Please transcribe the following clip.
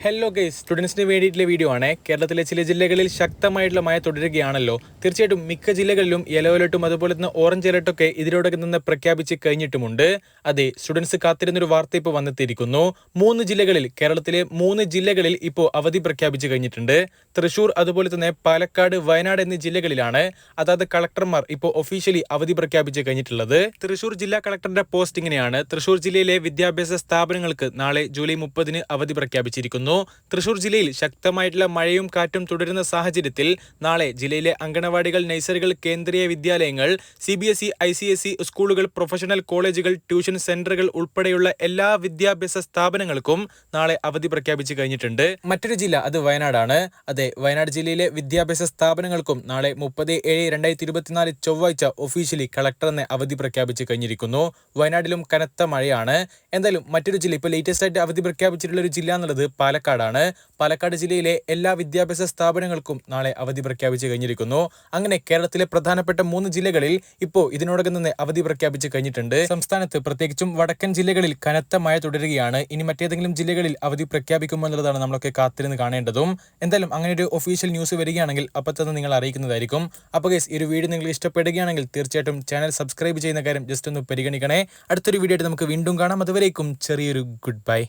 Hello guys, സ്റ്റുഡൻസിന് വേണ്ടിയിട്ടുള്ള video ആണ്. കേരളത്തിലെ ചില ജില്ലകളിൽ ശക്തമായിട്ടുള്ള മഴ തുടരുകയാണല്ലോ. തീർച്ചയായിട്ടും മിക്ക ജില്ലകളിലും യെല്ലോ അലർട്ടും അതുപോലെ തന്നെ ഓറഞ്ച് അലർട്ടൊക്കെ ഇതിനോടകം നിന്ന് പ്രഖ്യാപിച്ച് കഴിഞ്ഞിട്ടുമുണ്ട്. അതെ, സ്റ്റുഡൻസ് കാത്തിരുന്നൊരു വാർത്ത ഇപ്പോൾ വന്നെത്തിയിരിക്കുന്നു. കേരളത്തിലെ 3 ജില്ലകളിൽ ഇപ്പോൾ അവധി പ്രഖ്യാപിച്ചു കഴിഞ്ഞിട്ടുണ്ട്. തൃശൂർ, അതുപോലെ തന്നെ പാലക്കാട്, വയനാട് എന്നീ ജില്ലകളിലാണ് അതായത് കളക്ടർമാർ ഇപ്പോൾ ഒഫീഷ്യലി അവധി പ്രഖ്യാപിച്ചു കഴിഞ്ഞിട്ടുള്ളത്. തൃശൂർ ജില്ലാ കളക്ടറുടെ പോസ്റ്റ് ഇങ്ങനെയാണ്: തൃശൂർ ജില്ലയിലെ വിദ്യാഭ്യാസ സ്ഥാപനങ്ങൾക്ക് നാളെ ജൂലൈ 30 അവധി പ്രഖ്യാപിച്ചിരിക്കുന്നു. തൃശൂർ ജില്ലയിൽ ശക്തമായിട്ടുള്ള മഴയും കാറ്റും തുടരുന്ന സാഹചര്യത്തിൽ നാളെ ജില്ലയിലെ അങ്കണവാടികൾ, നഴ്സറികൾ, കേന്ദ്രീയ വിദ്യാലയങ്ങൾ, CBSE, ICSE സ്കൂളുകൾ, പ്രൊഫഷണൽ കോളേജുകൾ, ട്യൂഷൻ സെന്ററുകൾ ഉൾപ്പെടെയുള്ള എല്ലാ വിദ്യാഭ്യാസ സ്ഥാപനങ്ങൾക്കും നാളെ അവധി പ്രഖ്യാപിച്ചു കഴിഞ്ഞിട്ടുണ്ട്. മറ്റൊരു ജില്ല അത് വയനാടാണ്. അതെ, വയനാട് ജില്ലയിലെ വിദ്യാഭ്യാസ സ്ഥാപനങ്ങൾക്കും നാളെ 30/7/2024 ചൊവ്വാഴ്ച ഒഫീഷ്യലി കളക്ടർ തന്നെ അവധി പ്രഖ്യാപിച്ചു കഴിഞ്ഞിരിക്കുന്നു. വയനാട്ടിലും കനത്ത മഴയാണ്. എന്തായാലും മറ്റൊരു ജില്ല, ഇപ്പോൾ ലേറ്റസ്റ്റ് ആയിട്ട് അവധി പ്രഖ്യാപിച്ചിട്ടുള്ള ഒരു ജില്ല എന്നുള്ളത് പാലക്കാടാണ്. പാലക്കാട് ജില്ലയിലെ എല്ലാ വിദ്യാഭ്യാസ സ്ഥാപനങ്ങൾക്കും നാളെ അവധി പ്രഖ്യാപിച്ചു കഴിഞ്ഞിരിക്കുന്നു. അങ്ങനെ കേരളത്തിലെ പ്രധാനപ്പെട്ട 3 ജില്ലകളിൽ ഇപ്പോൾ ഇതിനോടകം തന്നെ അവധി പ്രഖ്യാപിച്ചു കഴിഞ്ഞിട്ടുണ്ട്. സംസ്ഥാനത്ത് പ്രത്യേകിച്ചും വടക്കൻ ജില്ലകളിൽ കനത്ത മഴ തുടരുകയാണ്. ഇനി മറ്റേതെങ്കിലും ജില്ലകളിൽ അവധി പ്രഖ്യാപിക്കുമോ എന്നുള്ളതാണ് നമ്മളൊക്കെ കാത്തിരുന്ന് കാണേണ്ടതും. എന്തായാലും അങ്ങനെ ഒരു ഒഫീഷ്യൽ ന്യൂസ് വരികയാണെങ്കിൽ അപ്പോൾ തന്നെ നിങ്ങൾ അറിയിക്കുന്നതായിരിക്കും. അപ്പോൾ ഗൈസ്, ഈ ഒരു വീഡിയോ നിങ്ങൾ ഇഷ്ടപ്പെടുകയാണെങ്കിൽ തീർച്ചയായിട്ടും ചാനൽ സബ്സ്ക്രൈബ് ചെയ്യുന്ന കാര്യം ജസ്റ്റ് ഒന്ന് പരിഗണിക്കണേ. അടുത്തൊരു വീഡിയോ ആയിട്ട് നമുക്ക് വീണ്ടും കാണാം. അതുവരേക്കും ചെറിയൊരു ഗുഡ് ബൈ.